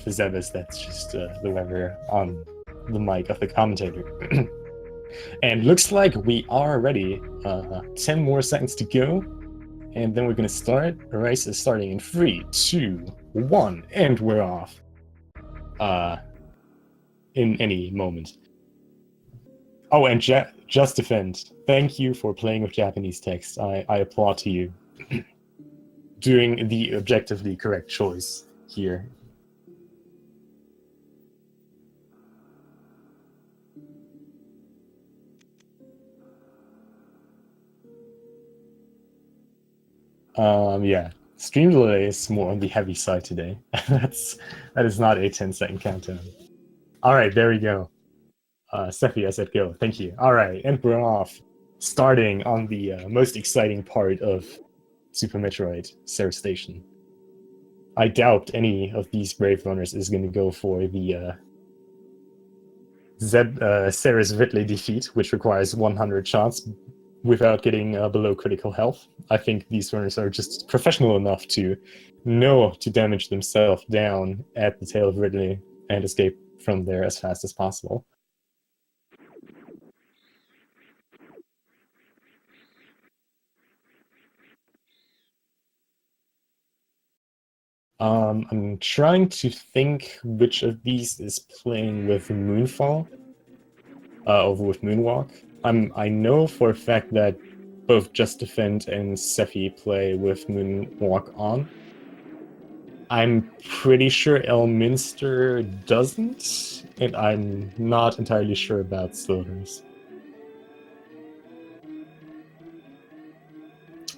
of Zebus, that's just the whoever on the mic of the commentator. And looks like we are ready. 10 more seconds to go, and then we're gonna start. The race is starting in 3, 2, 1, and we're off. In any moment. Oh, and Just Defend, thank you for playing with Japanese text. I applaud to you. Doing the objectively correct choice here. Yeah. Stream delay is more on the heavy side today. That is not a 10-second countdown. Alright, there we go. Sephi, I said go. Thank you. Alright, and we're off. Starting on the most exciting part of Super Metroid, Sarah Station. I doubt any of these Brave Runners is going to go for the Sarah's Ridley defeat, which requires 100 shots without getting below critical health. I think these runners are just professional enough to know to damage themselves down at the tail of Ridley and escape from there as fast as possible. I'm trying to think which of these is playing with Moonfall over with Moonwalk. I know for a fact that both Just Defend and Sephi play with Moonwalk on. I'm pretty sure Elminster doesn't, and I'm not entirely sure about Slivers.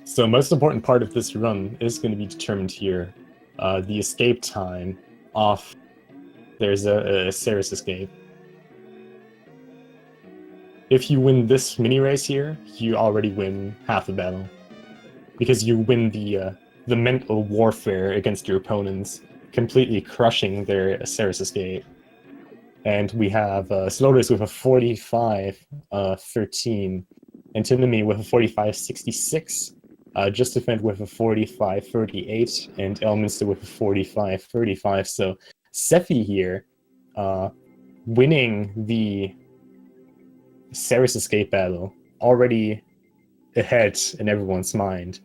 So most important part of this run is going to be determined here. The escape time off. There's a Ceres escape. If you win this mini race here, you already win half the battle, because you win the mental warfare against your opponents, completely crushing their Ceres escape. And we have Slowders with a 45-13, Antinomy with a 45-66, Just Defend with a 45-38, and Elminster with a 45-35. So Sephi here, winning the Ceres escape battle, already ahead in everyone's mind.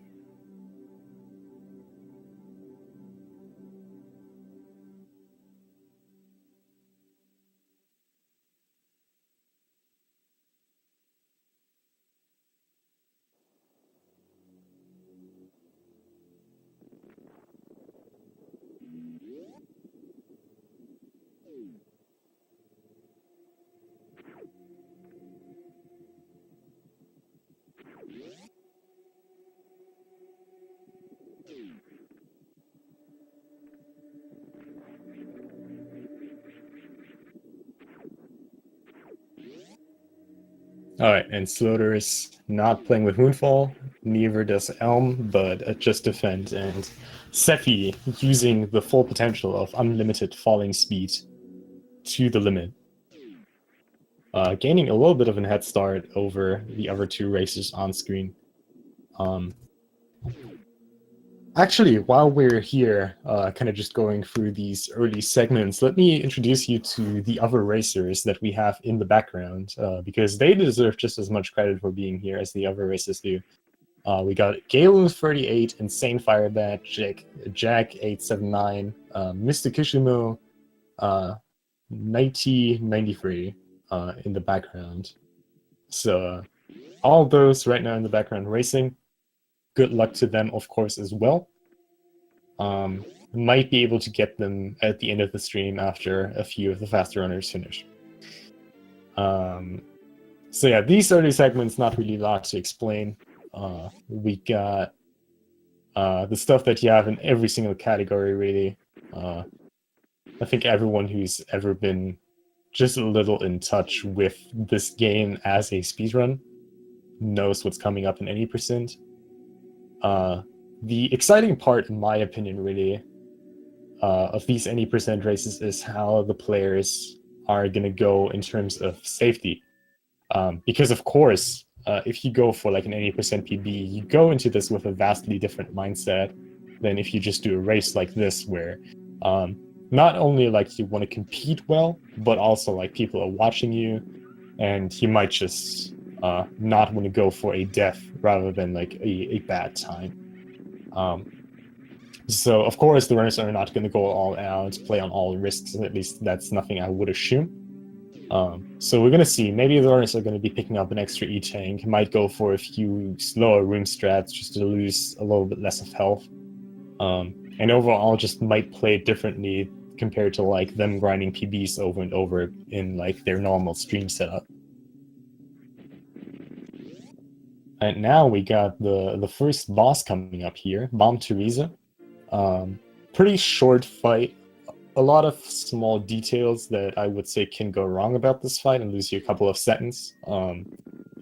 Alright, and Slaughter is not playing with Moonfall, neither does Elm, but Just Defend, and Sephi using the full potential of unlimited falling speed to the limit. Gaining a little bit of a head start over the other two racers on screen. Actually, while we're here, kind of just going through these early segments, let me introduce you to the other racers that we have in the background, because they deserve just as much credit for being here as the other racers do. We got Galen38, Insane Firebat, Jack879, Mr. Kishimo, 9093 in the background. So all those right now in the background racing. Good luck to them, of course, as well. Might be able to get them at the end of the stream after a few of the faster runners finish. So yeah, these early segments, not really a lot to explain. We got the stuff that you have in every single category, really. I think everyone who's ever been just a little in touch with this game as a speedrun knows what's coming up in any percent. The exciting part, in my opinion, really, of these any percent races is how the players are going to go in terms of safety. Because, of course, if you go for like an 80% PB, you go into this with a vastly different mindset than if you just do a race like this, where not only like you want to compete well, but also like people are watching you, and you might just not want to go for a death rather than like a bad time. So of course the runners are not going to go all out, play on all risks. At least that's nothing I would assume. So we're going to see. Maybe the runners are going to be picking up an extra E-tank, might go for a few slower room strats just to lose a little bit less of health. And overall just might play differently compared to like them grinding PBs over and over in like their normal stream setup. And now we got the first boss coming up here, Bomb Teresa. Pretty short fight. A lot of small details that I would say can go wrong about this fight and lose you a couple of seconds.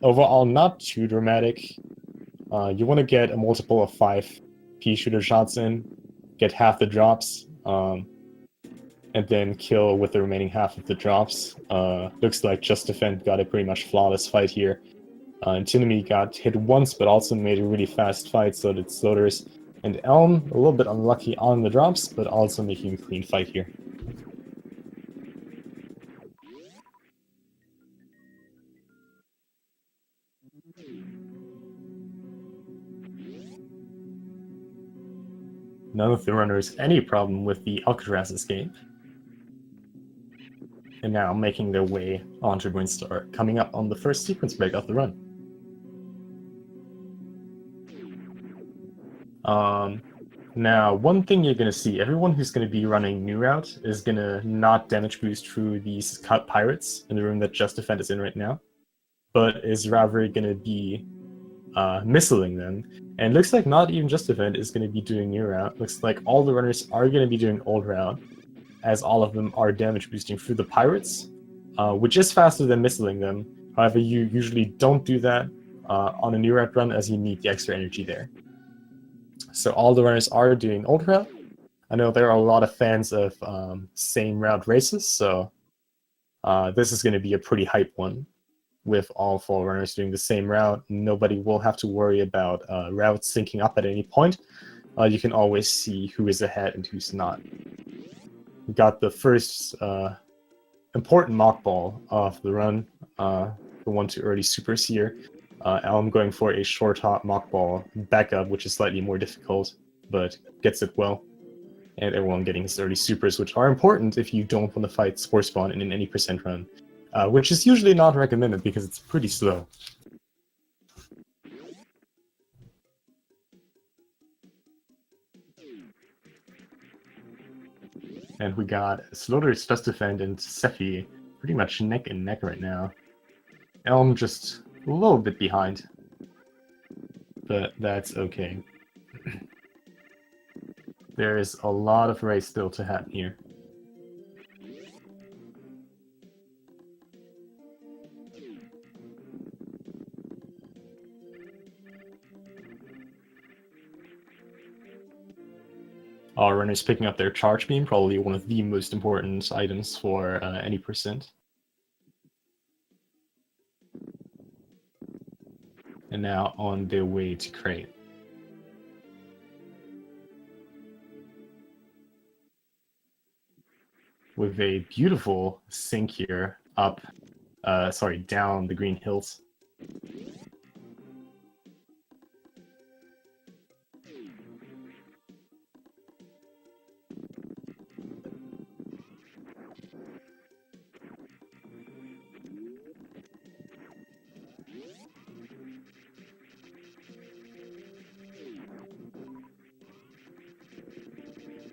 Overall, not too dramatic. You want to get a multiple of 5 pea shooter shots in, get half the drops, and then kill with the remaining half of the drops. Looks like Just Defend got a pretty much flawless fight here. Tinami got hit once, but also made a really fast fight, so did Sloters. And Elm, a little bit unlucky on the drops, but also making a clean fight here. None of the runners any problem with the Alcatraz escape. And now making their way onto Brinstar, coming up on the first sequence break of the run. Now, one thing you're going to see, everyone who's going to be running New Route is going to not damage boost through these cut pirates in the room that Just Defend is in right now, but is rather going to be missiling them. And looks like not even Just Defend is going to be doing New Route. Looks like all the runners are going to be doing Old Route, as all of them are damage boosting through the pirates, which is faster than missiling them. However, you usually don't do that on a New Route run, as you need the extra energy there. So all the runners are doing Old Route. I know there are a lot of fans of same route races, so this is going to be a pretty hype one with all 4 runners doing the same route. Nobody will have to worry about routes syncing up at any point. You can always see who is ahead and who's not. We got the first important mock ball of the run, the one to early supers here. Elm going for a short hop mock ball backup, which is slightly more difficult, but gets it well. And everyone getting his early supers, which are important if you don't want to fight Spore Spawn in an any percent run, which is usually not recommended because it's pretty slow. And we got Slaughter's Just Defend and Sephi pretty much neck and neck right now. Elm just a little bit behind, but that's okay. There is a lot of race still to happen here. All runners picking up their charge beam, probably one of the most important items for any percent. And now on their way to crate. With a beautiful sink here up, down the green hills.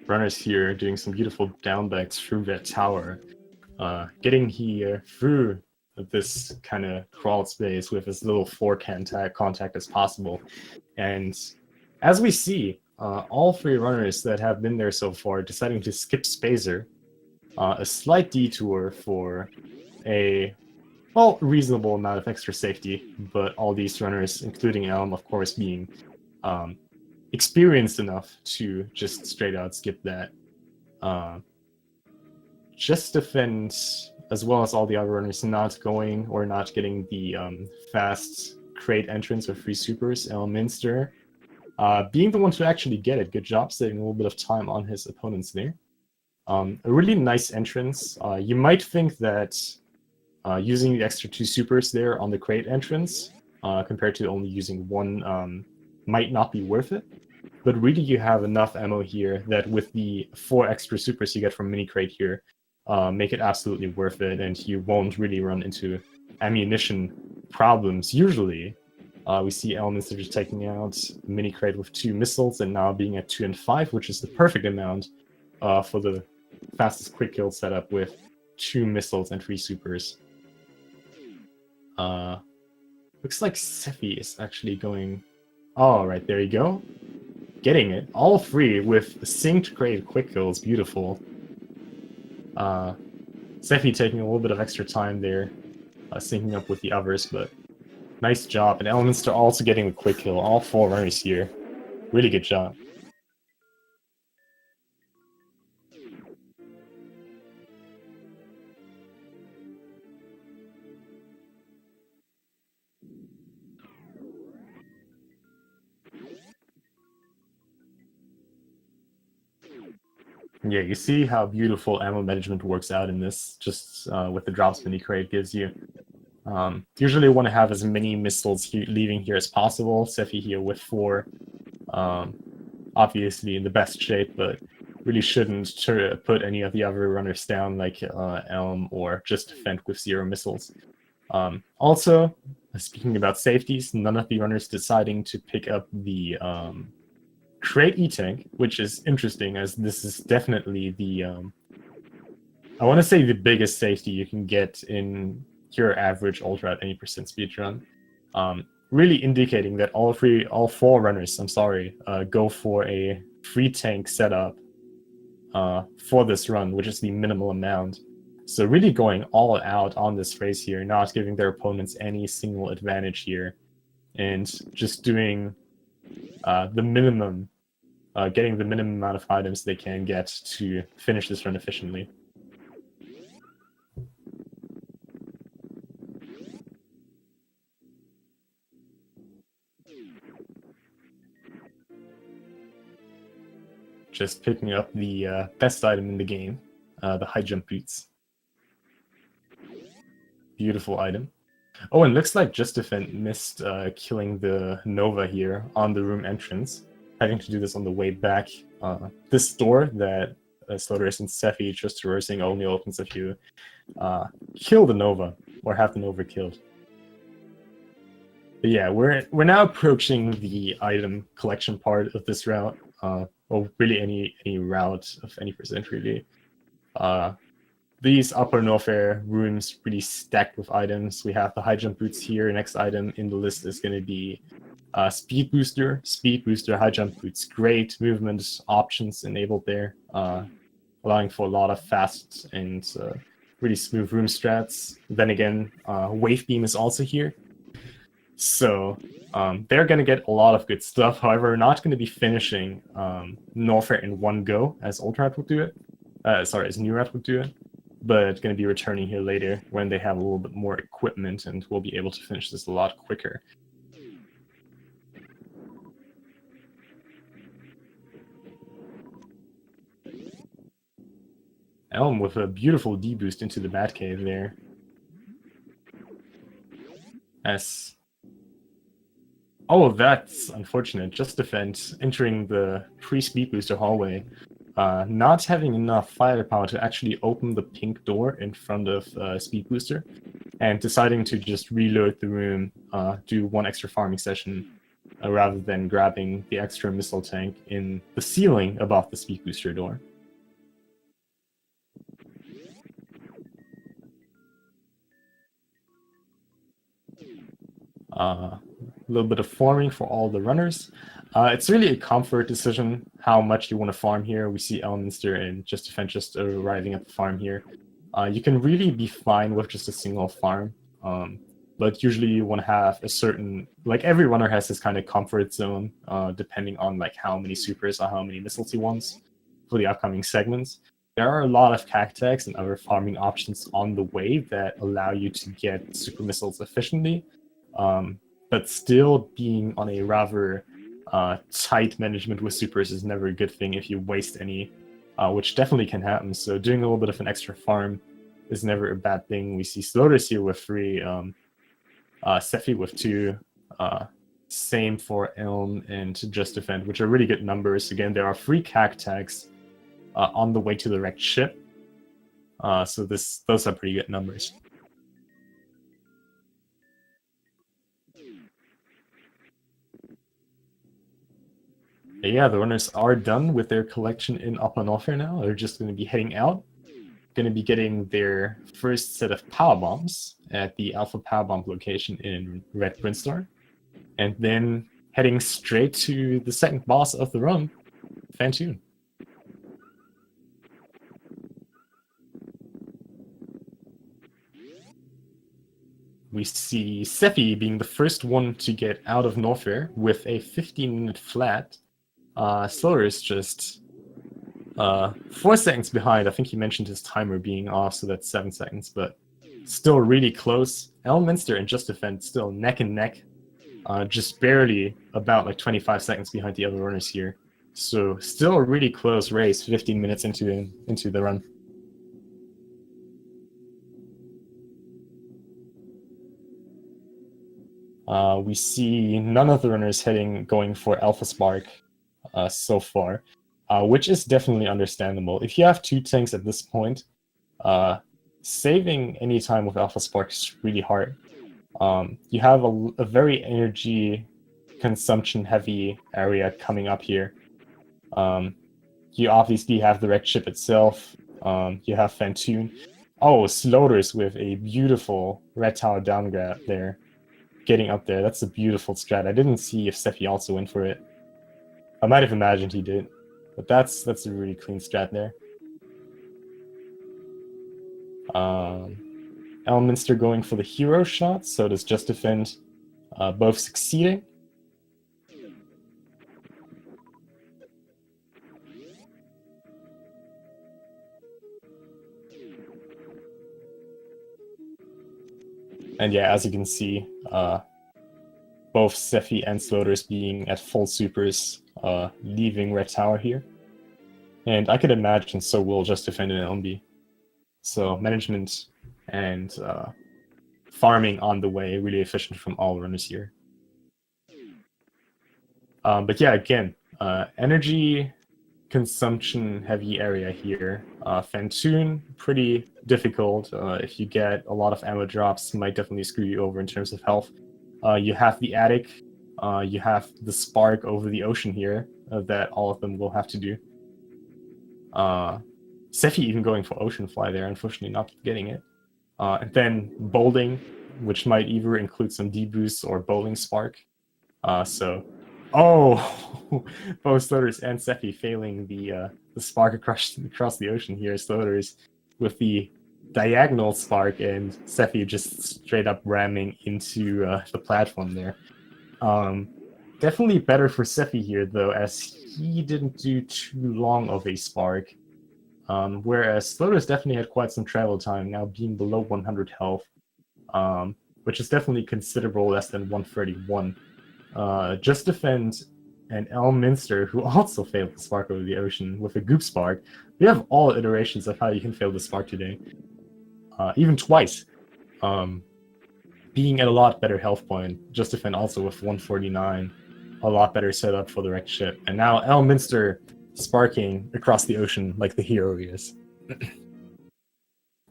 Runners here doing some beautiful downbacks through that tower, getting here through this kind of crawl space with as little floor contact as possible. And as we see, all 3 runners that have been there so far deciding to skip Spacer, a slight detour for a reasonable amount of extra safety, but all these runners, including Elm, of course, being experienced enough to just straight out skip that. Just Defend, as well as all the other runners, not going or not getting the fast crate entrance with 3 supers. Elminster being the one to actually get it. Good job saving a little bit of time on his opponents there. A really nice entrance. You might think that using the extra 2 supers there on the crate entrance, compared to only using one, might not be worth it. But really, you have enough ammo here that with the 4 extra supers you get from mini crate here, make it absolutely worth it, and you won't really run into ammunition problems usually. We see elements that are taking out mini crate with 2 missiles and now being at 2 and 5, which is the perfect amount for the fastest quick kill setup with 2 missiles and 3 supers. Looks like Sephi is actually going... Oh, right, there you go. Getting it. All 3 with synced crate quick kills. Beautiful. Sephi taking a little bit of extra time there, syncing up with the others, but nice job. And Elminster also getting the quick kill. All 4 runners here. Really good job. Yeah, you see how beautiful ammo management works out in this, just with the drops mini crate gives you. Usually want to have as many missiles leaving here as possible. Sephi here with 4, obviously in the best shape, but really shouldn't put any of the other runners down like Elm or just defend with 0 missiles. Also, speaking about safeties, none of the runners deciding to pick up the crate E-Tank, which is interesting as this is definitely the, I want to say the biggest safety you can get in your average Ultra at any percent speedrun. Really indicating that all 4 runners, go for a 3 tank setup for this run, which is the minimal amount. So really going all out on this race here, not giving their opponents any single advantage here, and just doing the minimum, getting the minimum amount of items they can get to finish this run efficiently. Just picking up the best item in the game, the high jump boots. Beautiful item. Oh, and looks like Justifent missed killing the Nova here on the room entrance, having to do this on the way back. This door that Sloders and Sephi just traversing only opens if you kill the Nova or have the Nova killed. But yeah, we're now approaching the item collection part of this route, or really any route of any percent really. These upper Norfair rooms really stacked with items. We have the high jump boots here. Next item in the list is going to be speed booster, high jump boots. Great movement options enabled there, allowing for a lot of fast and really smooth room strats. Then again, wave beam is also here. So they're going to get a lot of good stuff. However, we're not going to be finishing Norfair in one go as Ultrat would do it. As Neurat would do it. But going to be returning here later when they have a little bit more equipment, and we'll be able to finish this a lot quicker. Elm with a beautiful D-boost into the Batcave there. Oh, that's unfortunate. Just Defend entering the pre-speed booster hallway. Not having enough firepower to actually open the pink door in front of Speed Booster, and deciding to just reload the room, do one extra farming session, rather than grabbing the extra missile tank in the ceiling above the Speed Booster door. A little bit of farming for all the runners. It's really a comfort decision how much you want to farm here. We see Elminster and Just Defend just arriving at the farm here. You can really be fine with just a single farm, but usually you want to have a certain, like every runner has this kind of comfort zone, depending on like how many supers or how many missiles he wants for the upcoming segments. There are a lot of cactags and other farming options on the way that allow you to get super missiles efficiently, but still being on a rather tight management with supers is never a good thing if you waste any which definitely can happen. So doing a little bit of an extra farm is never a bad thing. We see Slotus here with 3, Sephi with 2, same for Elm and Just Defend, which are really good numbers. Again, there are 3 CAC tags on the way to the wrecked ship. So those are pretty good numbers. Yeah, the runners are done with their collection in Upper Norfair now. They're just going to be heading out. Going to be getting their first set of power bombs at the Alpha Power Bomb location in Red Brinstar. And then heading straight to the second boss of the run, Phantoon. We see Sephi being the first one to get out of Norfair with a 15-minute flat. Slaughter is just 4 seconds behind. I think he mentioned his timer being off, so that's 7 seconds, but still really close. Elminster and Just Defend still neck and neck, just barely about like 25 seconds behind the other runners here. So still a really close race, 15 minutes into the run. We see none of the runners going for Alpha Spark so far, which is definitely understandable. If you have 2 tanks at this point, saving any time with Alpha Spark is really hard. You have a very energy consumption heavy area coming up here. You obviously have the wrecked ship itself. You have Phantoon. Oh, Slaughter's with a beautiful red tower down grab there. Getting up there, that's a beautiful strat. I didn't see if Sephi also went for it. I might have imagined he did, but that's a really clean strat there. Elminster going for the hero shot, so does Just Defend, both succeeding. And yeah, as you can see, both Sephi and Slaughter's being at full supers, leaving Red Tower here. And I could imagine so will Just Defend and LMB. So management and farming on the way, really efficient from all runners here. But yeah, again, energy consumption heavy area here. Phantoon, pretty difficult. If you get a lot of ammo drops, might definitely screw you over in terms of health. You have the attic, you have the spark over the ocean here that all of them will have to do. Sephi even going for Ocean Fly there, unfortunately not getting it. And then Bolding, which might either include some D-Boost or Bowling Spark. Both Slaughter's and Sephi failing the spark across the ocean here. Slaughter's with the diagonal spark and Sephi just straight up ramming into the platform there. Definitely better for Sephi here though, as he didn't do too long of a spark. Whereas Slaughter's definitely had quite some travel time, now being below 100 health, which is definitely considerable less than 131. Just Defend and Elminster, who also failed the spark over the ocean with a goop spark. We have all iterations of how you can fail the spark today. Even twice. Being at a lot better health point. Just Defend also with 149. A lot better setup for the wrecked ship. And now Elminster sparking across the ocean like the hero he is.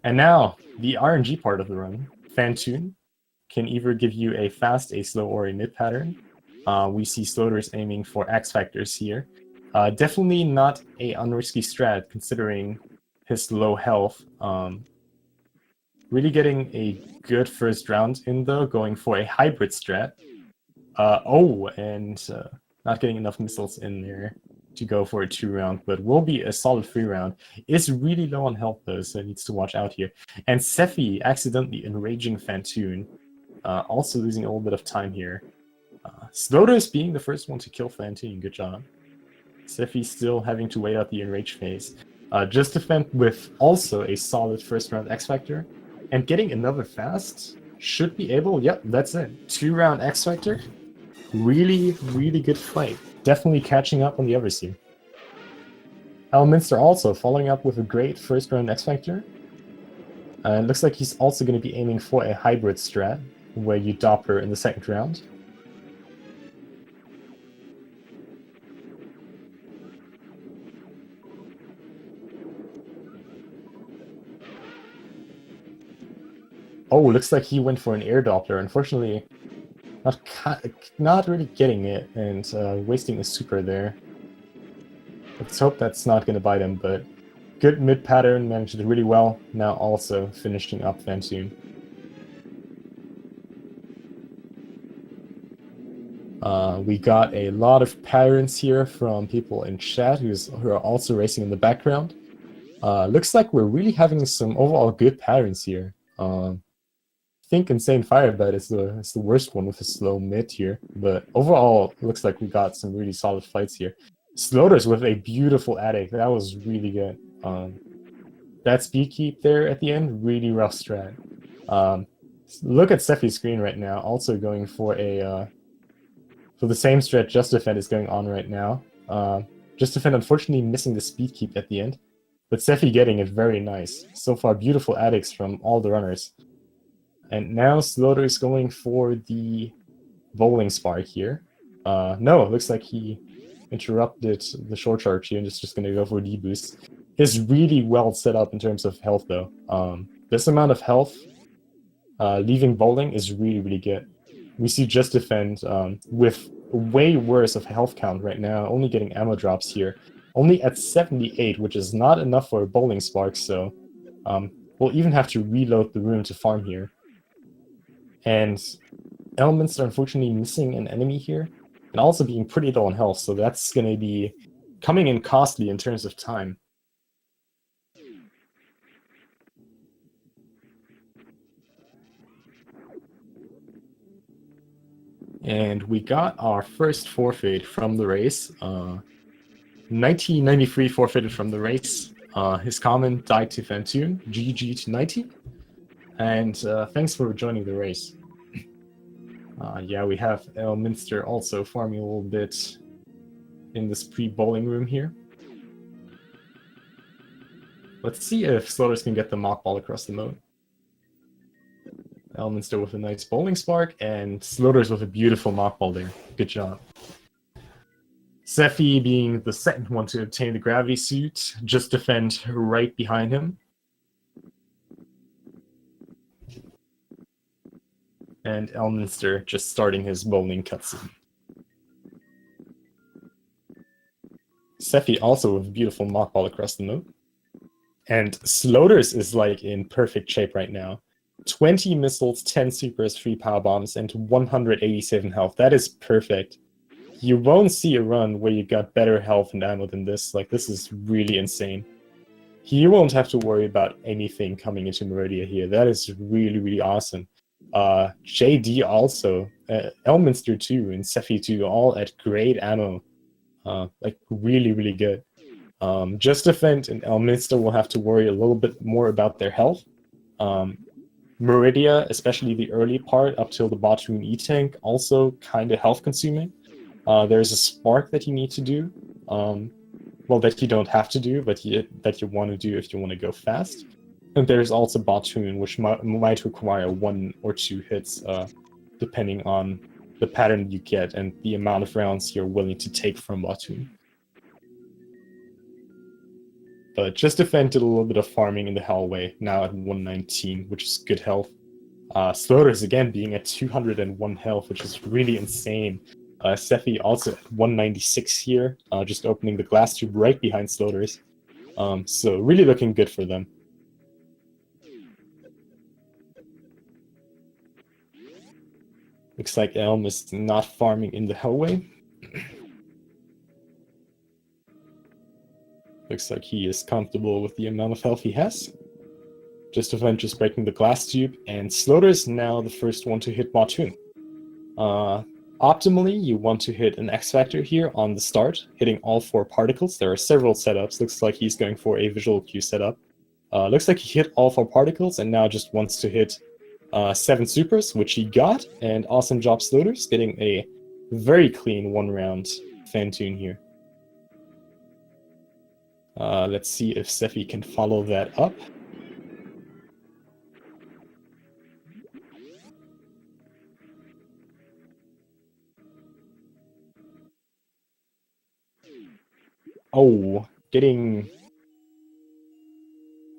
And now, the RNG part of the run. Phantoon can either give you a fast, a slow, or a mid pattern. We see Slaughter's aiming for X Factors here. Definitely not a unrisky strat considering his low health. Really getting a good first round in though, going for a hybrid strat. Not getting enough missiles in there to go for a 2-round, but will be a solid 3-round. Is really low on health though, so needs to watch out here. And Sephi accidentally enraging Phantoon, also losing a little bit of time here. Slaughter's being the first one to kill Phantoon, good job. Sephi still having to wait out the enrage phase. Just Defend with also a solid first round X Factor, and getting another fast should be able, yep, that's it. 2-round X Factor. Really, really good fight. Definitely catching up on the others here. Elminster also following up with a great first round X Factor. It looks like he's also going to be aiming for a hybrid strat, where you Doppler in the second round. Oh, looks like he went for an air Doppler. Unfortunately, not really getting it, and wasting a super there. Let's hope that's not going to bite him, but good mid pattern, managed it really well. Now also finishing up phantoon. We got a lot of patterns here from people in chat who are also racing in the background. Looks like we're really having some overall good patterns here. I think Insane Firebite is the worst one with a slow mid here, but overall looks like we got some really solid fights here. Sloters with a beautiful attic, that was really good. That speed keep there at the end, really rough strat. Look at Sephi's screen right now, also going for a for the same strat Just Defend is going on right now. Just Defend unfortunately missing the speed keep at the end, but Sephi getting it very nice. So far, beautiful attics from all the runners. And now Sloter is going for the Bowling Spark here. No, it looks like he interrupted the short charge here and is just going to go for D-Boost. He's really well set up in terms of health, though. This amount of health leaving bowling is really, really good. We see Just Defend with way worse of health count right now, only getting ammo drops here. Only at 78, which is not enough for a Bowling Spark, so we'll even have to reload the room to farm here. And Elements are unfortunately missing an enemy here, and also being pretty low on health, so that's going to be coming in costly in terms of time. And we got our first forfeit from the race. 1993 forfeited from the race. His common died to phantoon, GG to 90. And thanks for joining the race. Yeah, we have Elminster also farming a little bit in this pre-bowling room here. Let's see if Sloters can get the mock ball across the moat. Elminster with a nice bowling spark, and Sloters with a beautiful mock ball there. Good job. Sephi being the second one to obtain the gravity suit, Just Defend right behind him. And Elminster just starting his bowling cutscene. Sephi also with a beautiful mock ball across the moat. And Sloters is like in perfect shape right now. 20 missiles, 10 supers, 3 power bombs, and 187 health. That is perfect. You won't see a run where you got better health and ammo than this. Like, this is really insane. He won't have to worry about anything coming into Maridia here. That is really, really awesome. JD also, Elminster too, and Sephi too, all at great ammo. Like, really, really good. Just Defend and Elminster will have to worry a little bit more about their health. Maridia, especially the early part up till the bottom E-Tank, also kind of health consuming. There's a spark that you need to do. Well, that you don't have to do, but that you want to do if you want to go fast. And there's also Batoon, which might require 1 or 2 hits, depending on the pattern you get and the amount of rounds you're willing to take from Batoon. But Just Defend did a little bit of farming in the hallway, now at 119, which is good health. Sloters again being at 201 health, which is really insane. Sephi also at 196 here, just opening the glass tube right behind Sloters. So really looking good for them. Looks like Elm is not farming in the hallway. Looks like he is comfortable with the amount of health he has. Just Defend just breaking the glass tube, and Sloter is now the first one to hit Batoon. Optimally, you want to hit an X Factor here on the start, hitting all 4 particles. There are several setups. Looks like he's going for a visual cue setup. Looks like he hit all 4 particles and now just wants to hit 7 supers, which he got, and awesome job Sloters, getting a very clean 1-round phantoon here. Let's see if Sephi can follow that up. Oh,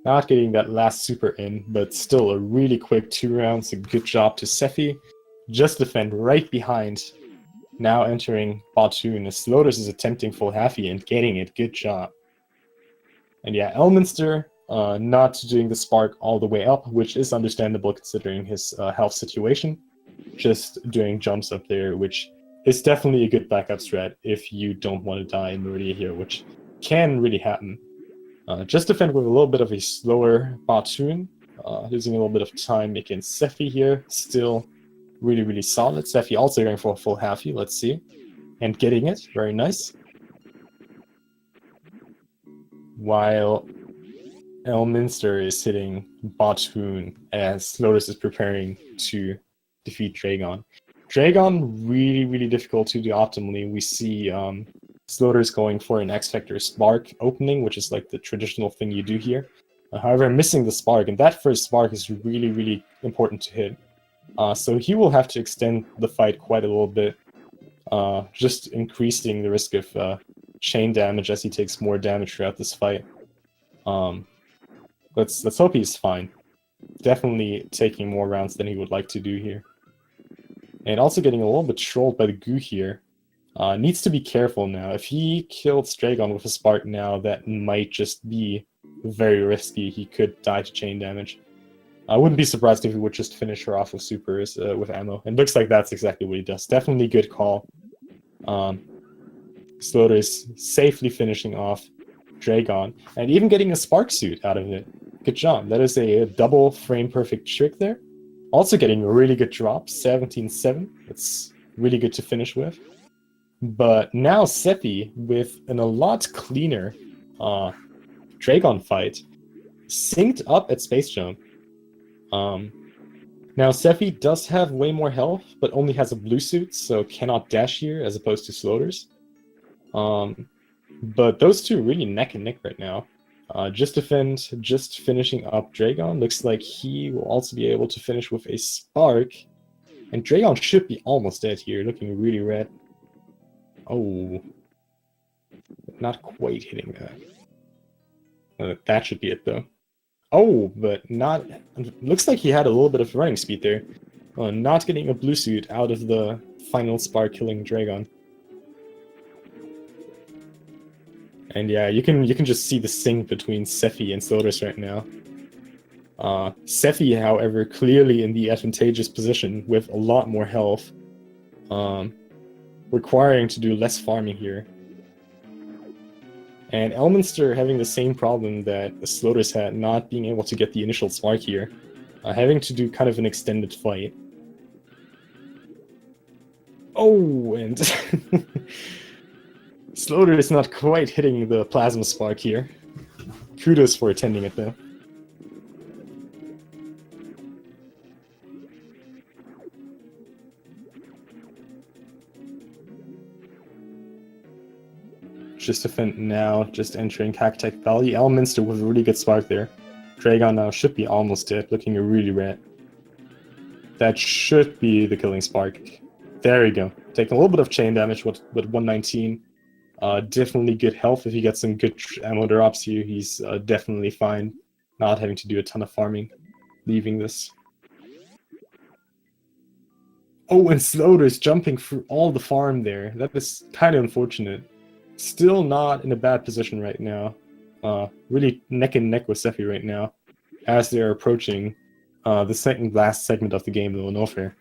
not getting that last super in, but still a really quick 2 rounds. A good job to Sephi. Just defend right behind. Now entering phantoon as Lotus is attempting full halfie and getting it. Good job. And yeah, Elminster not doing the spark all the way up, which is understandable considering his health situation. Just doing jumps up there, which is definitely a good backup strat if you don't want to die in Maridia here, which can really happen. Just defend with a little bit of a slower phantoon, losing a little bit of time against Sephi here. Still really, really solid. Sephi also going for a full halfie, let's see. And getting it, very nice. While Elminster is hitting phantoon as Lotus is preparing to defeat draygon. Draygon, really, really difficult to do optimally. We see Slaughter's going for an X Factor Spark opening, which is like the traditional thing you do here. However, missing the Spark, and that first Spark is really, really important to hit. So he will have to extend the fight quite a little bit, just increasing the risk of chain damage as he takes more damage throughout this fight. Let's hope he's fine. Definitely taking more rounds than he would like to do here. And also getting a little bit trolled by the goo here. Needs to be careful now. If he killed Draygon with a spark now, that might just be very risky. He could die to chain damage. I wouldn't be surprised if he would just finish her off with supers with ammo. And looks like that's exactly what he does. Definitely good call. Slaughter is safely finishing off Draygon and even getting a spark suit out of it. Good job. That is a double frame perfect trick there. Also getting a really good drop, 17-7. That's really good to finish with. But now Sephi with a lot cleaner Draygon fight, synced up at Space Jump. Now Sephi does have way more health, but only has a blue suit, so cannot dash here as opposed to Slaughter's. But those two really neck and neck right now. Just finishing up Draygon. Looks like he will also be able to finish with a spark. And Draygon should be almost dead here, looking really red. Oh. Not quite hitting that. That should be it though. Oh, but not... Looks like he had a little bit of running speed there. Not getting a blue suit out of the final spark killing Draygon. And yeah, you can just see the sync between Sephi and Sodas right now. Sephi, however, clearly in the advantageous position with a lot more health, requiring to do less farming here. And Elminster having the same problem that Slotus had, not being able to get the initial spark here, having to do kind of an extended fight. Oh, and Slaughter is not quite hitting the plasma spark here. Kudos for attending it though. Just defend now, just entering Cactech Valley. Elminster with a really good spark there. Draygon now should be almost dead, looking really red. That should be the killing spark. There we go. Taking a little bit of chain damage with 119. Definitely good health if he gets some good ammo drops here. He's definitely fine. Not having to do a ton of farming. Leaving this. Oh, and Slaughter's jumping through all the farm there. That is kind of unfortunate. Still not in a bad position right now. Really neck and neck with Sephi right now. As they're approaching the second last segment of the game, the Norfair.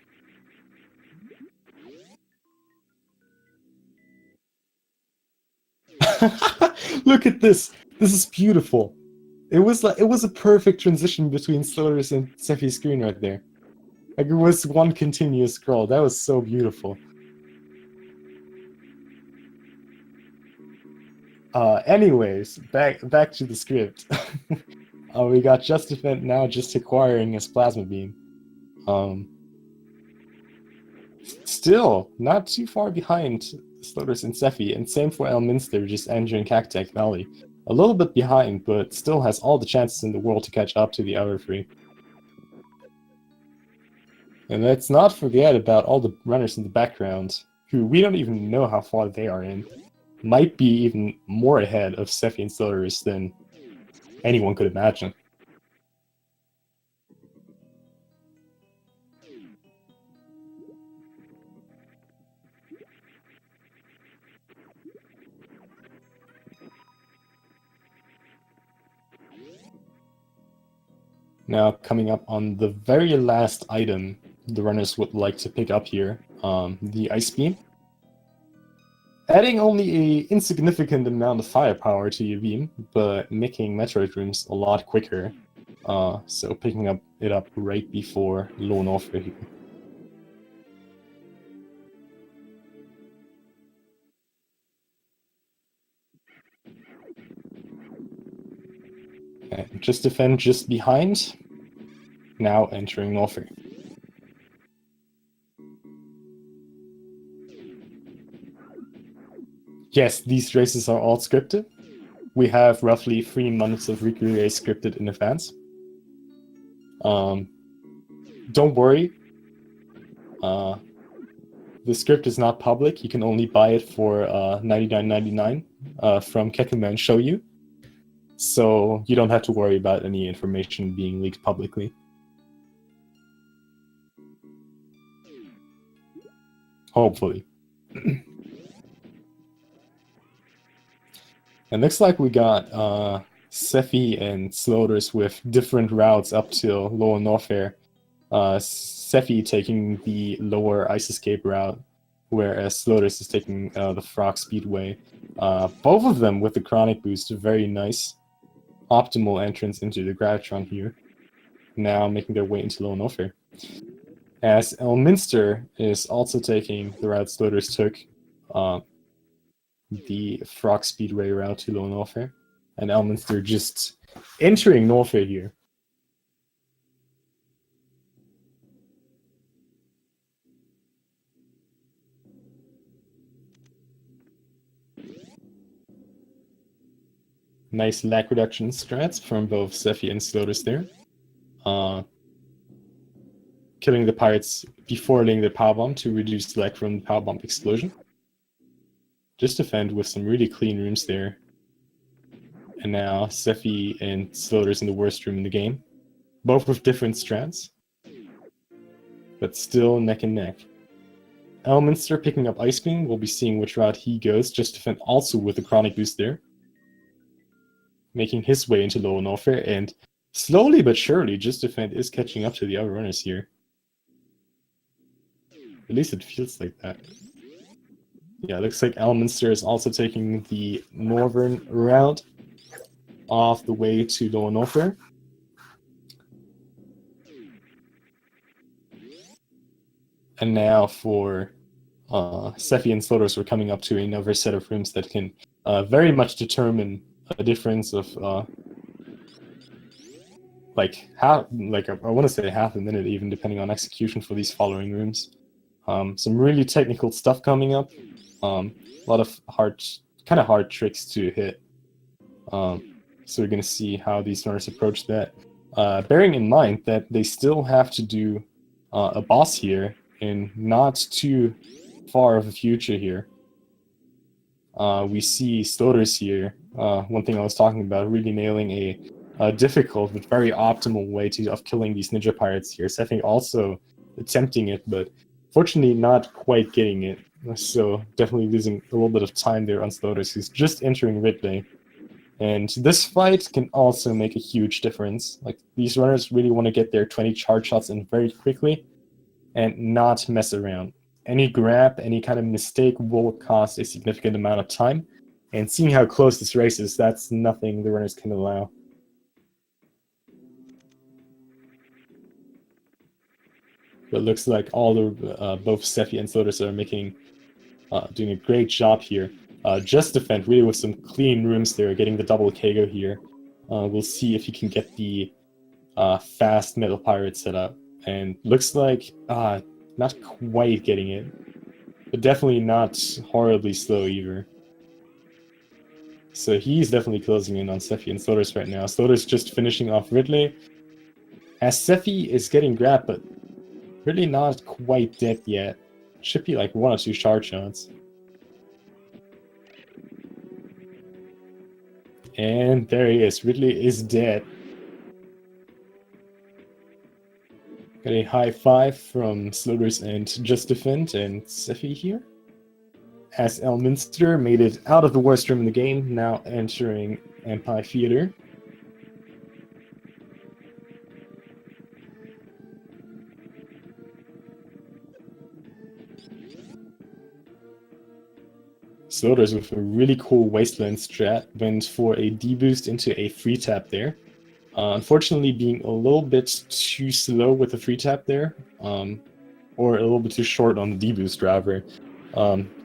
Look at this. This is beautiful. It was a perfect transition between Slaughter's and Sephi's screen right there. Like it was one continuous scroll. That was so beautiful. Anyways, back to the script. We got Just Defend now just acquiring his plasma beam. Still not too far behind Slaughter's and Sephi, and same for Elminster just entering Cactech Valley. A little bit behind, but still has all the chances in the world to catch up to the other three. And let's not forget about all the runners in the background, who we don't even know how far they are in. Might be even more ahead of Sephi and Sloders than anyone could imagine. Now, coming up on the very last item the runners would like to pick up here, the Ice Beam. Adding only an insignificant amount of firepower to your beam, but making Metroid rooms a lot quicker. So picking it up right before low Norfair here. And just defend just behind. Now entering Norfair. Yes, these races are all scripted. We have roughly 3 months of Riku race scripted in advance. Don't worry. The script is not public. You can only buy it for $99.99 from Kekuman Shoyu. So you don't have to worry about any information being leaked publicly. Hopefully. It looks like we got Sephi and Sloders with different routes up till lower Norfair. Sephi taking the lower Ice Escape route, whereas Sloders is taking the Frog Speedway. Both of them with the Chronic Boost, very nice. Optimal entrance into the Gravitron here. Now making their way into lower Norfair. As Elminster is also taking the route Sloders took, the Frog Speedway route to lower Norfair, and Elminster just entering Norfair here. Nice lag reduction strats from both Sephi and Sloders there. Killing the pirates before laying the power bomb to reduce lag from the power bomb explosion. Just defend with some really clean rooms there. And now Sephi and Sloders in the worst room in the game. Both with different strats, but still neck and neck. Elminster picking up Ice Beam. We'll be seeing which route he goes. Just defend also with the Chronic Boost there. Making his way into lower Norfair, and slowly but surely, Just Defend is catching up to the other runners here. At least it feels like that. Yeah, looks like Elminster is also taking the northern route off the way to lower Norfair. And now for Sephi and Sloders, we're coming up to another set of rooms that can very much determine a difference of I want to say half a minute even, depending on execution for these following rooms. Some really technical stuff coming up. A lot of hard tricks to hit. So we're going to see how these runners approach that. Bearing in mind that they still have to do a boss here in not too far of a future here. We see Sloders here, one thing I was talking about, really nailing a difficult but very optimal way of killing these ninja pirates here. Sephi also attempting it, but fortunately not quite getting it. So definitely losing a little bit of time there on Sloders, who's just entering Ridley. And this fight can also make a huge difference. Like, these runners really want to get their 20 charge shots in very quickly and not mess around. Any grab, any kind of mistake will cost a significant amount of time. And seeing how close this race is, that's nothing the runners can allow. But it looks like both Sephi and Sloders are doing a great job here. Just Defend really with some clean rooms there, getting the double Kago here. We'll see if he can get the fast Metal Pirate set up. And looks like not quite getting it, but definitely not horribly slow either. So he's definitely closing in on Seffi and Slaughter's right now. Slaughter's just finishing off Ridley. As Seffi is getting grabbed, but really not quite dead yet. Should be like 1 or 2 shard shots. And there he is. Ridley is dead. Got a high five from Slaughter's and Just Defend and Seffi here. As Elminster made it out of the worst room in the game, now entering Empire Theater. Slaughter's with a really cool Wasteland strat went for a D-boost into a free tap there. Unfortunately, being a little bit too slow with the free tap there, or a little bit too short on the D-boost rather.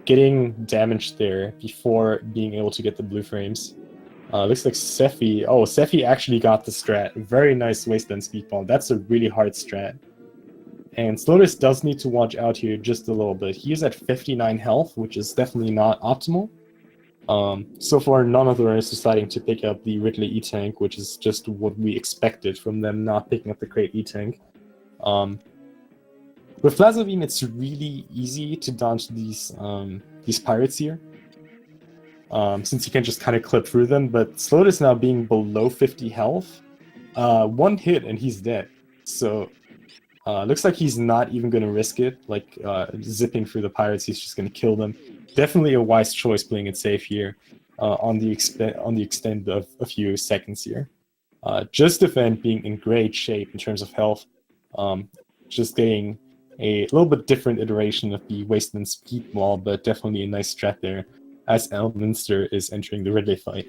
Getting damaged there before being able to get the blue frames. Looks like Seffi. Oh, Seffi actually got the strat. Very nice Wasteland Speedball. That's a really hard strat. And Slotus does need to watch out here just a little bit. He is at 59 health, which is definitely not optimal. So far, none of them is deciding to pick up the Ridley E-Tank, which is just what we expected from them not picking up the Crate E-Tank. With Plasma Beam, it's really easy to dodge these pirates here, since you can just kind of clip through them, but Slotus now being below 50 health, 1 hit and he's dead. So, looks like he's not even going to risk it, like zipping through the pirates, he's just going to kill them. Definitely a wise choice playing it safe here, on the extent of a few seconds here. Just Defend being in great shape in terms of health, just getting a little bit different iteration of the Wasteland Speedball, but definitely a nice strat there, as Elminster is entering the Ridley fight.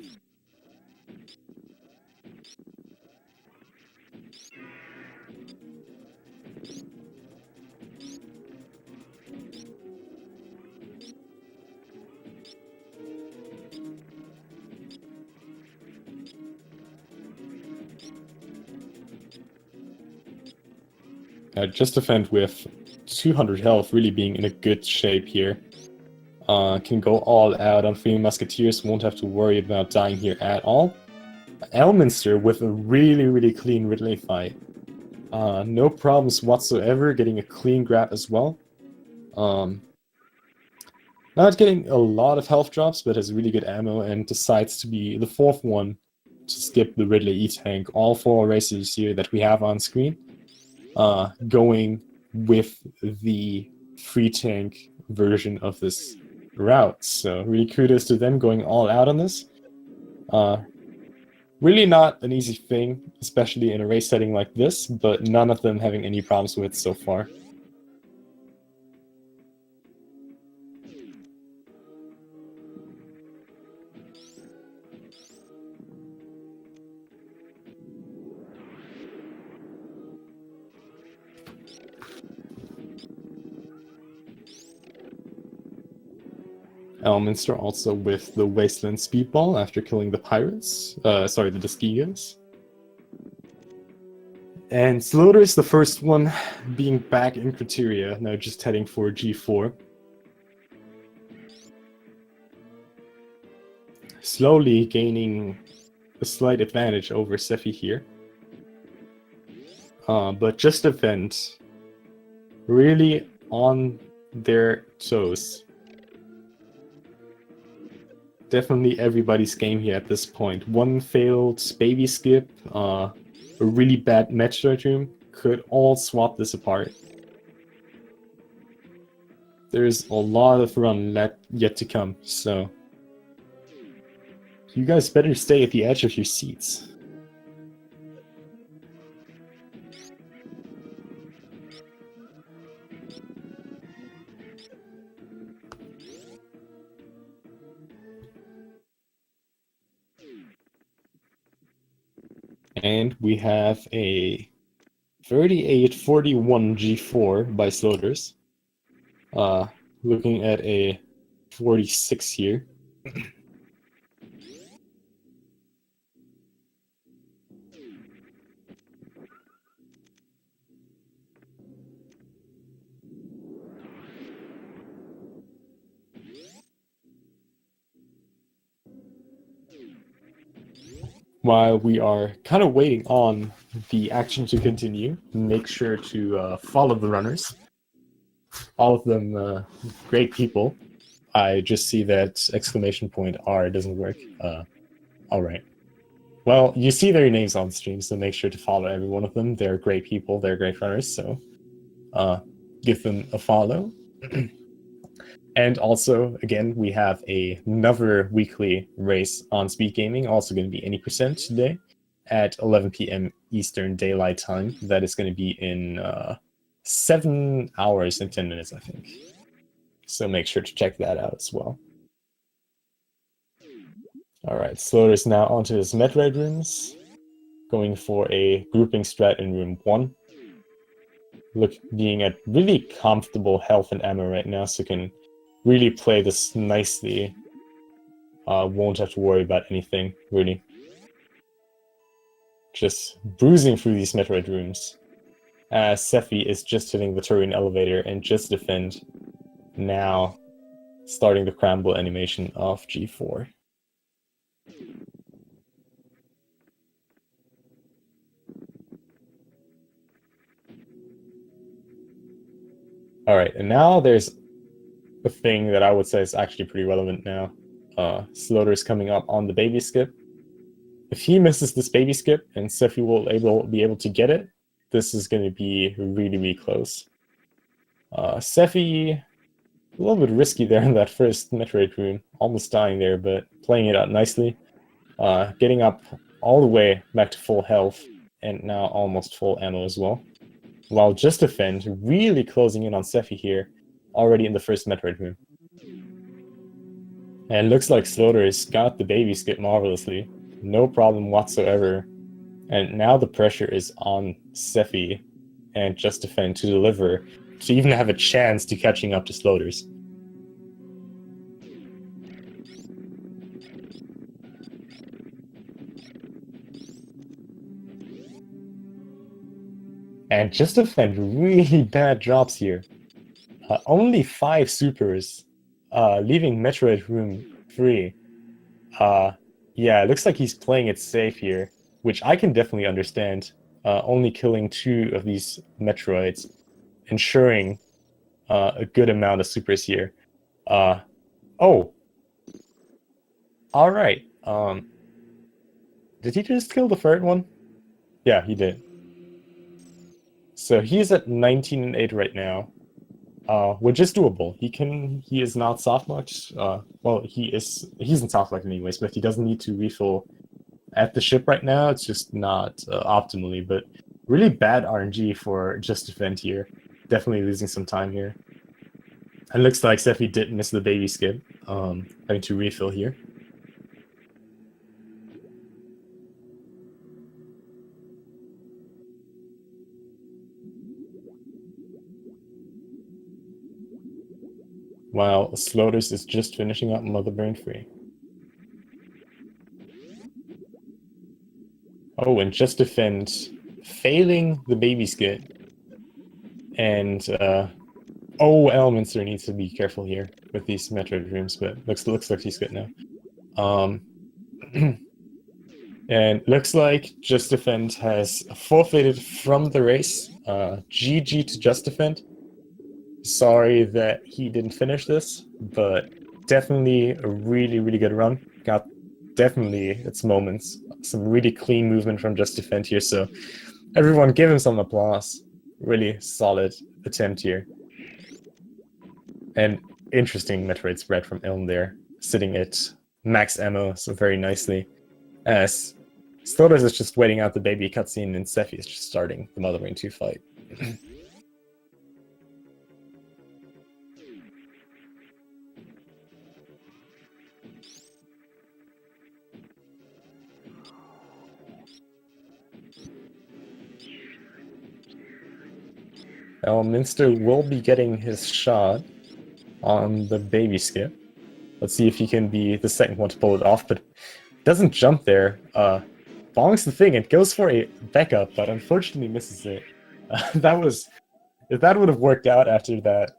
Just Defend with 200 health, really being in a good shape here. Can go all out on 3 Musketeers, won't have to worry about dying here at all. Elminster with a really, really clean Ridley fight. No problems whatsoever, getting a clean grab as well. Not getting a lot of health drops, but has really good ammo and decides to be the 4th one to skip the Ridley E-Tank. All 4 racers here that we have on screen, going with the free tank version of this route. So really kudos to them going all out on this. Really not an easy thing, especially in a race setting like this, but none of them having any problems with it so far. Elminster also with the Wasteland Speedball after killing the pirates. The Deskigos. And Slaughter is the first one being back in Criteria, now just heading for G4. Slowly gaining a slight advantage over Seffi here. But Just Defend really on their toes. Definitely everybody's game here at this point. 1 failed baby skip, a really bad Metroid room could all swap this apart. There's a lot of run yet to come, so you guys better stay at the edge of your seats. And we have a 38-41 G4 by Slaughter's. Looking at a 46 here. While we are kind of waiting on the action to continue, make sure to follow the runners. All of them great people. I just see that exclamation point R doesn't work. All right. Well, you see their names on stream, so make sure to follow every one of them. They're great people. They're great runners, so give them a follow. And also, again, we have another weekly race on Speed Gaming, also going to be any percent today at 11 p.m. Eastern Daylight Time. That is going to be in 7 hours and 10 minutes, I think. So make sure to check that out as well. All right, Slaughter's now onto his Metroid rooms, going for a grouping strat in room 1. Being at really comfortable health and ammo right now, so can really play this nicely. Won't have to worry about anything, really. Just bruising through these Metroid rooms. Sephi is just hitting the Turian elevator and just defend. Now, starting the crumble animation of G4. Alright, and now there's a thing that I would say is actually pretty relevant now. Slaughter's coming up on the baby skip. If he misses this baby skip and Sephi will be able to get it, this is going to be really, really close. Sephi, a little bit risky there in that first Metroid room, almost dying there, but playing it out nicely. Getting up all the way back to full health, and now almost full ammo as well. While Just Defend really closing in on Sephi here, already in the first Metroid room. And looks like Slaughter has got the baby skip marvelously. No problem whatsoever. And now the pressure is on Sephi and Just Defend to deliver, to even have a chance to catching up to Slaughter's. And Just Defend really bad drops here. Only 5 supers, leaving Metroid room 3. Yeah, it looks like he's playing it safe here, which I can definitely understand. Only killing 2 of these Metroids, ensuring a good amount of supers here. Oh. Alright. Did he just kill the third one? Yeah, he did. So he's at 19 and 8 right now. Which is doable. He is not softlocked. Well, he's in softlocked anyways, but he doesn't need to refill at the ship right now. It's just not optimally, but really bad RNG for Just Defend here. Definitely losing some time here. It looks like Sephi did miss the baby skip, having to refill here. While Slaughter's is just finishing up Mother Brain Free. Oh, and Just Defend failing the baby skip. And Elminster needs to be careful here with these Metroid rooms, but looks like he's good now. And looks like Just Defend has forfeited from the race. GG to Just Defend. Sorry that he didn't finish this, but definitely a really, really good run. Got definitely its moments. Some really clean movement from Just Defend here, so everyone give him some applause. Really solid attempt here. And interesting Metroid spread from Elm there, sitting at max ammo so very nicely. As Slaughter is just waiting out the baby cutscene, and Sephi is just starting the Mother Brain 2 fight. Elminster will be getting his shot on the baby skip. Let's see if he can be the second one to pull it off, but doesn't jump there. Bonks the thing and goes for a backup, but unfortunately misses it. If that would have worked out after that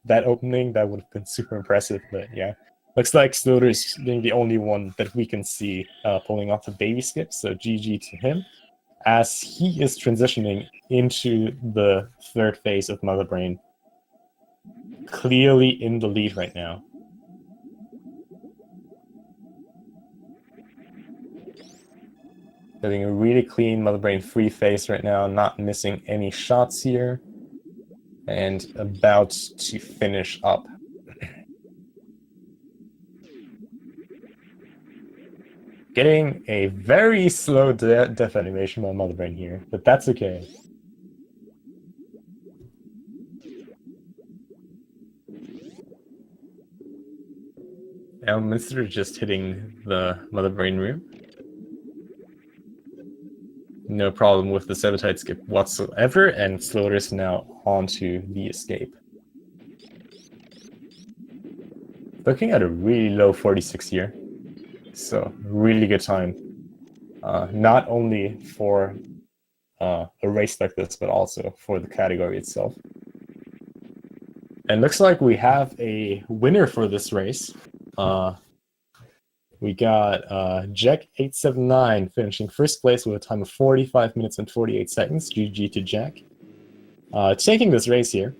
that opening, that would have been super impressive. But yeah, Looks like Snowder's being the only one that we can see pulling off the baby skip, so GG to him, as he is transitioning into the third phase of Mother Brain. Clearly in the lead right now. Getting a really clean Mother Brain free phase right now, not missing any shots here, and about to finish up. Getting a very slow death animation by Mother Brain here, but that's okay. Elminster just hitting the Mother Brain room. No problem with the Sabotage skip whatsoever, and Slaughter's now onto the escape. Looking at a really low 46 here. So, really good time. Not only for a race like this, but also for the category itself. And looks like we have a winner for this race. We got Jack879 finishing first place with a time of 45 minutes and 48 seconds. GG to Jack. Taking this race here.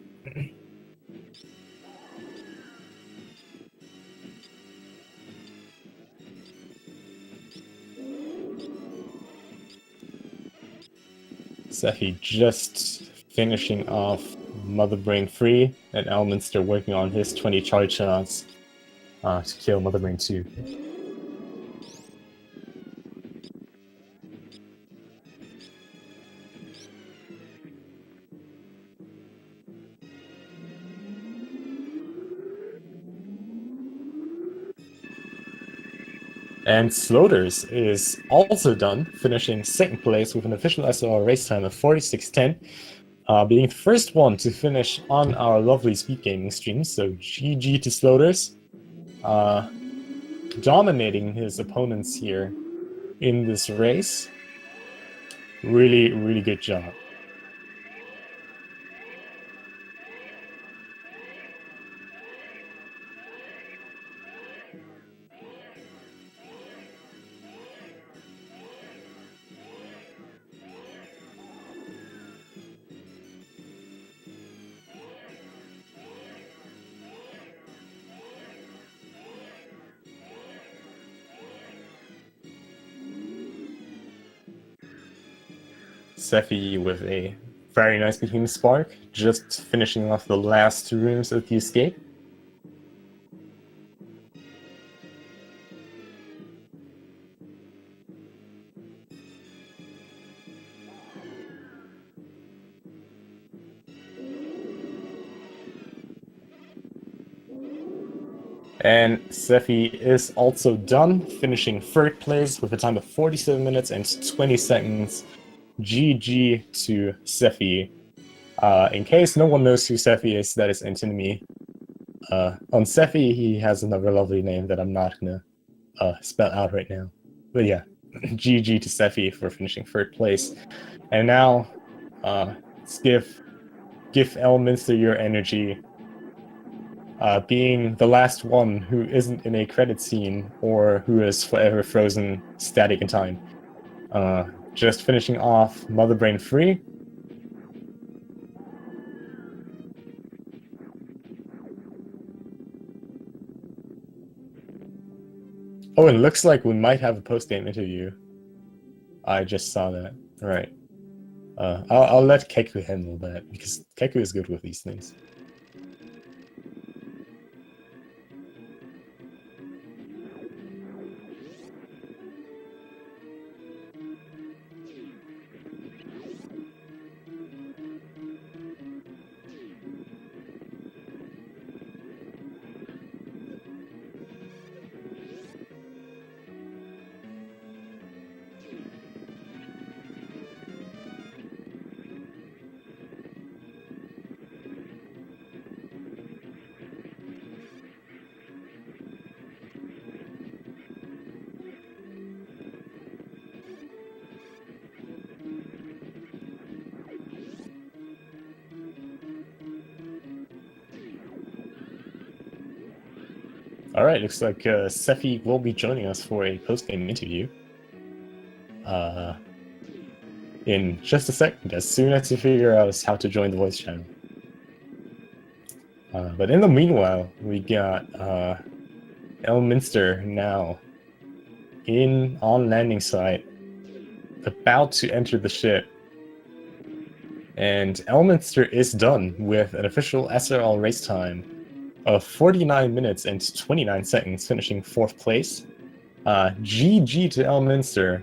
Seffi just finishing off Mother Brain free, and Elminster working on his 20 charge shots to kill Mother Brain 2. And Sloters is also done, finishing second place with an official SOR race time of 46:10, being the first one to finish on our lovely speed gaming stream. So GG to Sloters, dominating his opponents here in this race. Really, really good job. Seffi with a very nice Behemoth Spark, just finishing off the last two rooms of the escape. And Seffi is also done, finishing third place with a time of 47 minutes and 20 seconds. GG to Seffi. In case no one knows who Seffi is, that is Antinomy. On Seffi, he has another lovely name that I'm not gonna spell out right now. But yeah, GG to Seffi for finishing third place. And now, let's give Elminster your energy. Being the last one who isn't in a credit scene or who is forever frozen static in time. Just finishing off Mother Brain free. Oh, and looks like we might have a post-game interview. I just saw that. All right. I'll let Keku handle that, because Keku is good with these things. All right, looks like Sephi will be joining us for a post-game interview. In just a second, as soon as you figure out how to join the voice channel. But in the meanwhile, we got Elminster now on landing site, about to enter the ship. And Elminster is done with an official SRL race time of 49 minutes and 29 seconds, finishing 4th place. GG to Elminster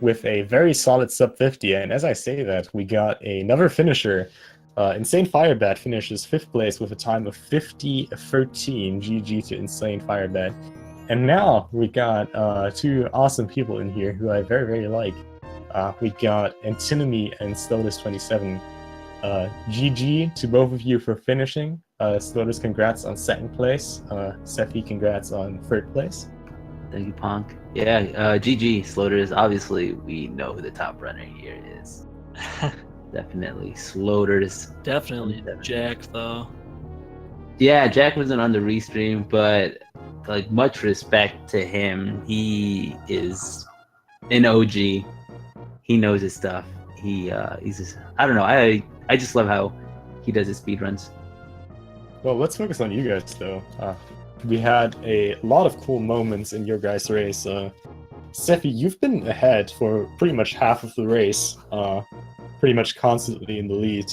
with a very solid sub 50. And as I say that, we got another finisher. Insane Firebat finishes 5th place with a time of 50:13. GG to Insane Firebat. And now we got 2 awesome people in here who I very, very like. We got Antinomy and Slotus27. GG to both of you for finishing. Slotus, congrats on 2nd place. Sephi, congrats on 3rd place. Thank you, Punk. Yeah, GG, Sloters. Obviously, we know who the top runner here is. Definitely Sloters. Definitely Jack, though. Yeah, Jack wasn't on the restream, but like much respect to him. He is an OG. He knows his stuff. He's just, I don't know. I just love how he does his speed runs. Well, let's focus on you guys though. We had a lot of cool moments in your guys' race. Sephi, you've been ahead for pretty much half of the race, pretty much constantly in the lead.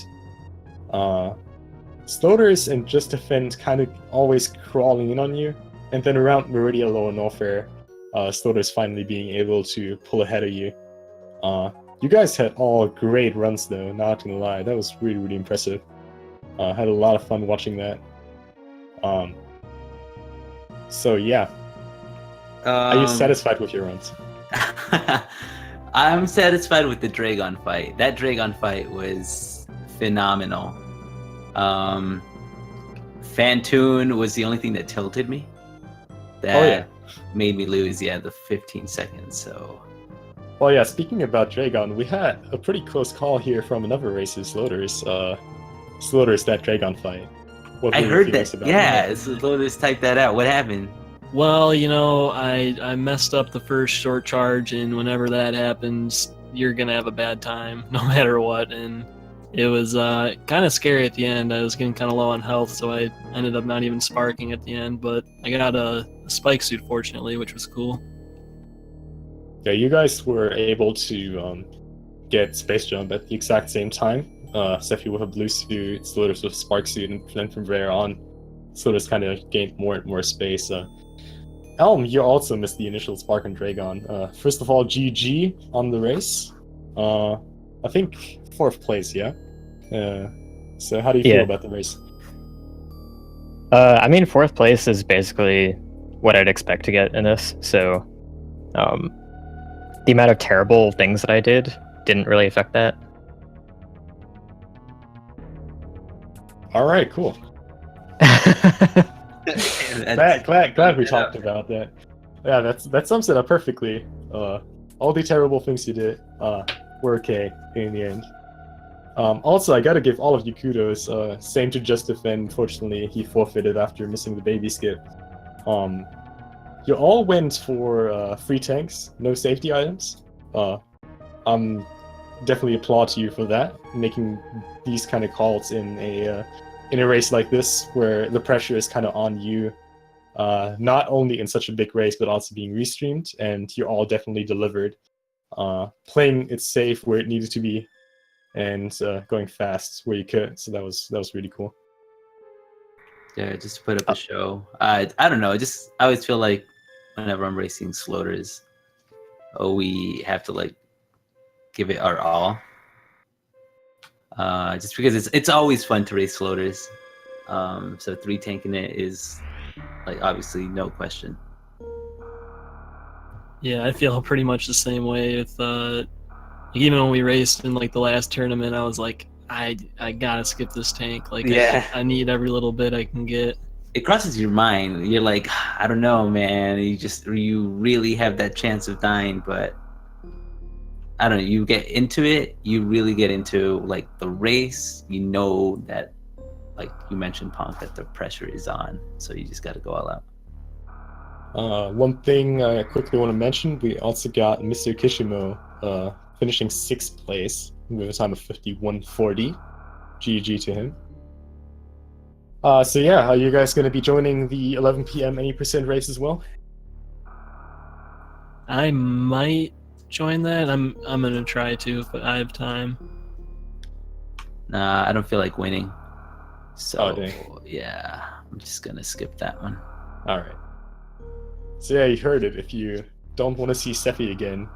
Sloters and Just Defend kind of always crawling in on you, and then around Maridia, Lower Norfair, Sloters finally being able to pull ahead of you. You guys had all great runs though, not gonna lie. That was really, really impressive. Had a lot of fun watching that. So yeah. Are you satisfied with your runs? I'm satisfied with the draygon fight. That draygon fight was phenomenal. Phantoon was the only thing that tilted me. That made me lose, the 15 seconds, so... Well, yeah, speaking about draygon, we had a pretty close call here from another race's Sloters. Sloters, that draygon fight. What I heard that. Yeah, Sloters typed that out. What happened? Well, you know, I messed up the first short charge, and whenever that happens, you're gonna have a bad time, no matter what. And it was kind of scary at the end. I was getting kind of low on health, so I ended up not even sparking at the end. But I got a spike suit, fortunately, which was cool. Yeah, you guys were able to get space jump at the exact same time. Sephi with a blue suit, Sloters with a spark suit, and then from there on, Sloters kind of gained more and more space. Elm, you also missed the initial spark on Draygon. First of all, GG on the race. I think 4th place, yeah? So how do you feel about the race? I mean, 4th place is basically what I'd expect to get in this, so the amount of terrible things that I did didn't really affect that. Alright, cool. glad we talked about that. Yeah, that sums it up perfectly. All the terrible things you did were okay in the end. Also, I gotta give all of you kudos. Same to Just Defend. Unfortunately, he forfeited after missing the baby skip. You all went for free tanks, no safety items. Definitely applaud to you for that, making these kind of calls in a race like this, where the pressure is kind of on you. Not only in such a big race, but also being restreamed, and you all definitely delivered. Playing it safe where it needed to be, and going fast where you could. So that was really cool. Yeah, just to put up a show. I don't know. I always feel like whenever I'm racing Sloters, we have to like give it our all. Just because it's always fun to race Sloters. So 3 tanking it is like obviously no question. Yeah, I feel pretty much the same way with even when we raced in like the last tournament, I was like, I gotta skip this tank. Like, yeah. I need every little bit I can get. It crosses your mind. You're like, I don't know, man. You really have that chance of dying, but I don't know. You get into it. You really get into like the race. You know that like you mentioned, Punk, that the pressure is on, so you just got to go all out. One thing I quickly want to mention, we also got Mr. Kishimo finishing 6th place with a time of 51:40. GG to him. So yeah, are you guys going to be joining the 11 p.m. any percent race as well? I might join that. I'm gonna try to if I have time. Nah, I don't feel like winning. So Oh, dang. yeah, I'm just gonna skip that one. All right. So yeah, you heard it. If you don't want to see Sephi again,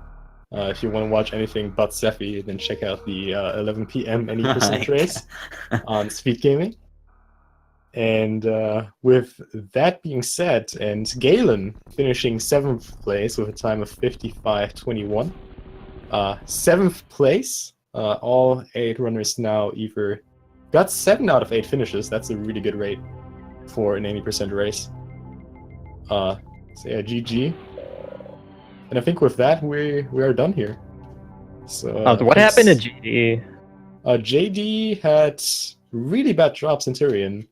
if you want to watch anything but Sephi, then check out the 11 p.m. any percent race on Speed Gaming. And with that being said, and Galen finishing 7th place with a time of 55:21. 7th place, all 8 runners now either got 7 out of 8 finishes. That's a really good rate for an 80% race. So yeah, GG. And I think with that, we are done here. So what happened to GD? JD had really bad drops in Tyrion.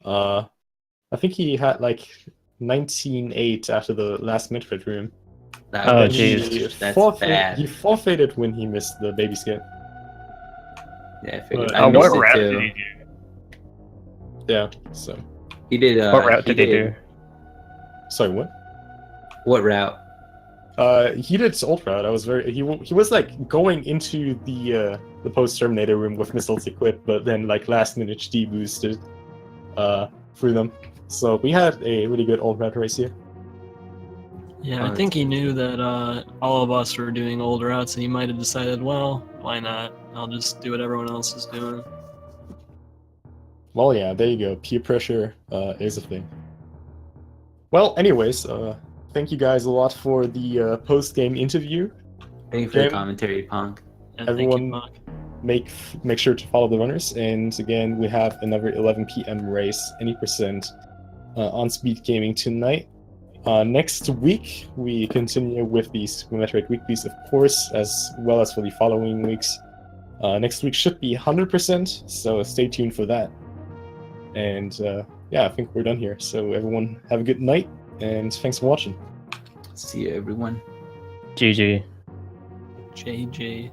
I think he had like 19-8 after the last Metroid room. Oh, Jeez. That's bad. He forfeited when he missed the baby skip. Yeah, I figured. But- I what missed it route too. did he do? Yeah, so. He did. What route did he do? Sorry, what? What route? He did ult route. I was he was like going into the post Terminator room with missiles equipped, but then like last minute HD boosted through them. So we had a really good ult route race here. Yeah, I think he knew that all of us were doing old routes, and he might have decided, well, why not? I'll just do what everyone else is doing. Well, yeah, there you go. Peer pressure is a thing. Well, anyways, thank you guys a lot for the post-game interview. Thank you for the Again, commentary, Punk. Yeah, Everyone- thank you, Mark. Make sure to follow the runners. And again, we have another 11 p.m. race, any percent, on Speed Gaming tonight. Next week, we continue with these Metroid weeklies, of course, as well as for the following weeks. Next week should be 100%, so stay tuned for that. And yeah, I think we're done here. So everyone, have a good night, and thanks for watching. See you, everyone. GG. JJ.